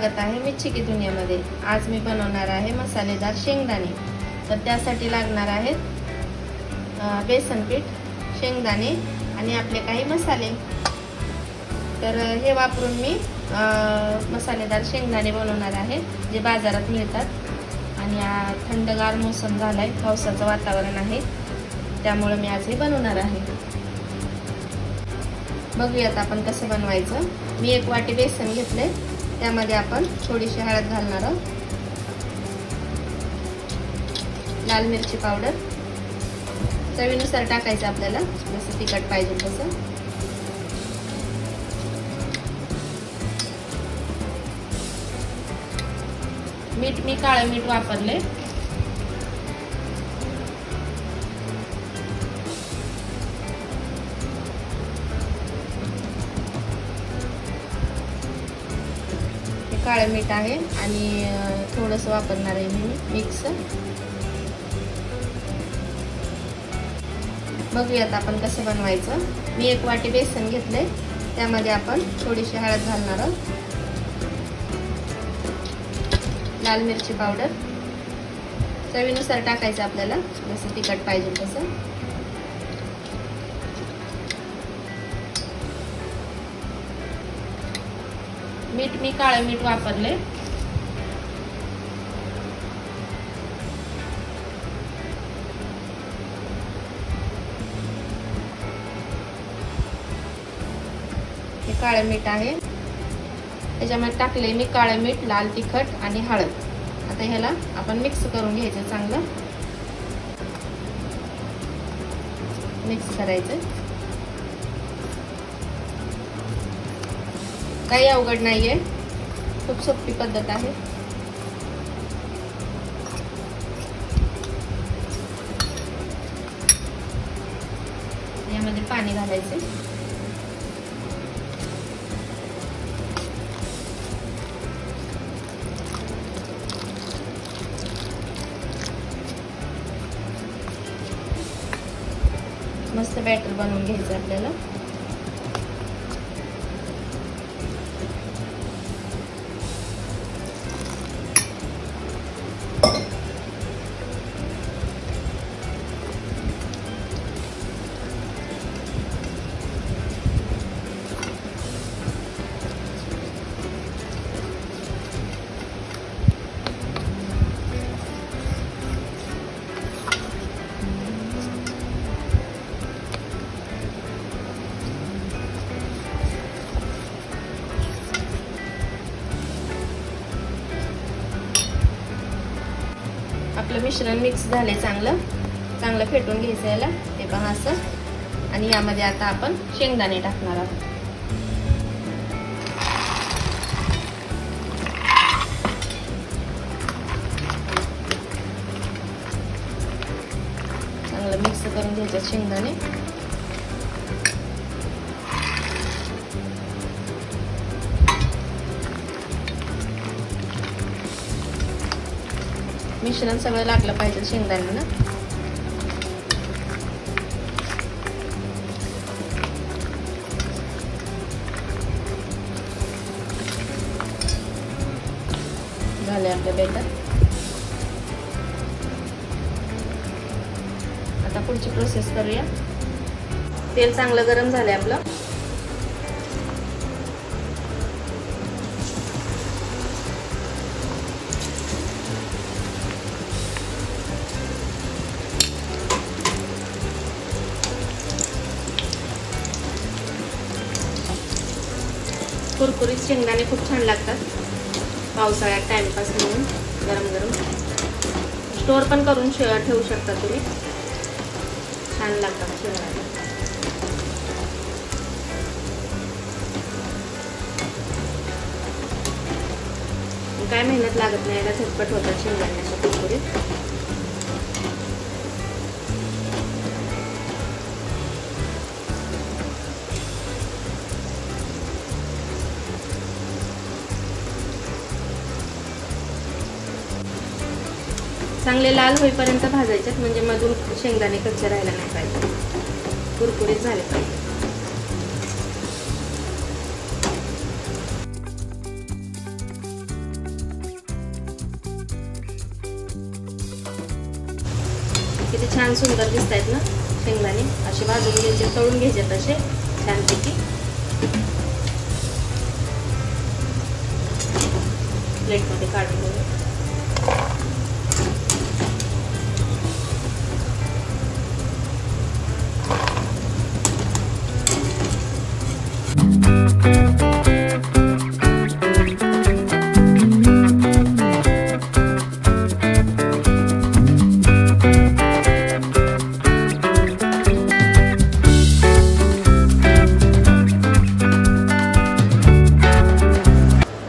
स्वागत आहे मिर्ची की दुनियामध्ये। आज मी बनवणार आहे मसालेदार शेंगदाणे। तर त्यासाठी लागणार आहेत बेसन पीठ, शेंगदाणे आणि आपले काही मसाले। तर हे वापरून मी मसालेदार शेंगदाणे बनवणार आहे, जे बाजारात मिळतात। आणि थंडगार मोसम झालाय, पावसाचं वातावरण आहे, त्यामुळे मी आज हे बनवणार आहे। बघूयात आपण कसं बनवायचं। मी 1 वाटी बेसन घेतले, त्यामध्ये आपण थोडीशी हळद घालणार आहोत, लाल मिरची पावडर चवीनुसार टाकायचं आपल्याला, जसं तिखट पाहिजे तसं। मीठ मी काळं मीठ वापरले। काळे मीठ आहे आणि थोडंसं वापरणार आहे मी मिक्स। बघूयात आपण कसं बनवायचं। मी 1 वाटी बेसन घेतले, त्यामध्ये आपण थोडीशी हळद घालणार आहोत, लाल मिरची पावडर चवीनुसार टाकायचं आपल्याला, जसं तिखट पाहिजे तसं। मीठ मी काळं मीठ वापरले। हे काळं मीठ आहे, त्याच्यामध्ये टाकले मी काळं मीठ, लाल तिखट आणि हळद। आता ह्याला आपण मिक्स करून घ्यायचं, चांगलं मिक्स करायचं। काही अवघड नाहीये, खूप सोपी पद्धत आहे। यामध्ये पाणी घालायचे, मस्त बॅटर बनवून घ्यायचं आपल्याला। आपलं मिश्रण मिक्स झाले, चांगलं फेटून घ्यायचं याला, ते पहा असं। आणि यामध्ये आता आपण शेंगदाणे टाकणार आहोत। चांगलं मिक्स करून घ्यायचं शेंगदाणे। मिश्रण सगळं लागलं पाहिजे शेंगदाण्यांना। झाले आपलं बॅटर। आता पुढची प्रोसेस करूया। तेल चांगलं गरम झालंय आपलं। कुरकुरीत शेंगदाणे खूप छान लागतात पावसाळ्यात, टाइमपास म्हणून गरम गरम। स्टोर पण करून ठेवू शकता तुम्ही, छान लागतात शेंगदाणे। काय मेहनत लागत नाही, याला झटपट होतात शेंगदाण्याच्या कुरकुरीत। चांगले लाल होईपर्यंत भाजायचे, म्हणजे मधून शेंगदाणे कच्चे राहायला नाही पाहिजे, कुरकुरीत झाले पाहिजे। छान सुंदर दिसत आहेत ना शेंगदाणे. असे भाजून घ्यायचे, तळून घ्यायचे तसे छानपैकी. प्लेटमध्ये काढून घेऊ.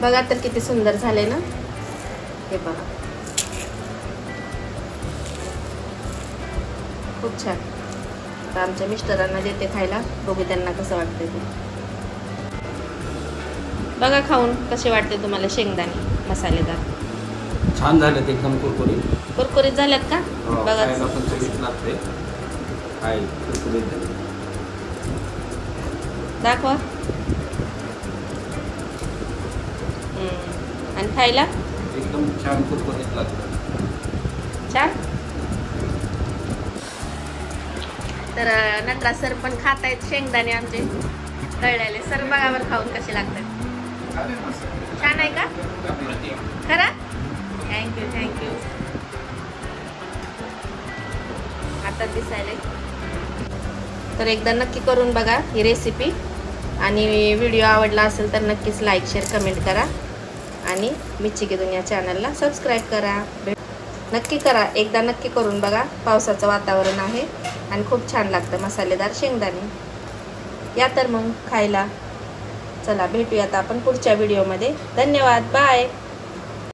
बघा तर किती सुंदर झाले ना हे बघा. खूप छान. आता आमच्या मिस्टरांना देते खायला, बघू त्यांना कसं वाटतं ते. बघा खाऊन कसे वाटते तुम्हाला शेंगदाणे मसालेदार. छान झालेत, एकदम कुरकुरीत. कुरकुरीत झाल्यात का? बघा दाखवा. आणि खायला एकदम छान कुरकुरीत लागतं. छान. तर नटराज सर पण खात आहेत शेंगदाणे आमचे तळलेले. सर बघावर खाऊन कसे लागतात. छान आहे का खरं? Thank you thank you. आता दिसायला. तर एकदा नक्की करून बघा ही रेसिपी. आणि व्हिडिओ आवडला असेल तर नक्कीच लाईक शेअर कमेंट करा. आणि मिच्ची की दुनिया चॅनलला सबस्क्राईब करा. नक्की करा, एकदा नक्की करून बघा. पावसाचं वातावरण आहे आणि खूप छान लागतं मसालेदार शेंगदाणे. या तर मग खायला. चला भेटूयात आपण पुढच्या व्हिडिओमध्ये. धन्यवाद. बाय.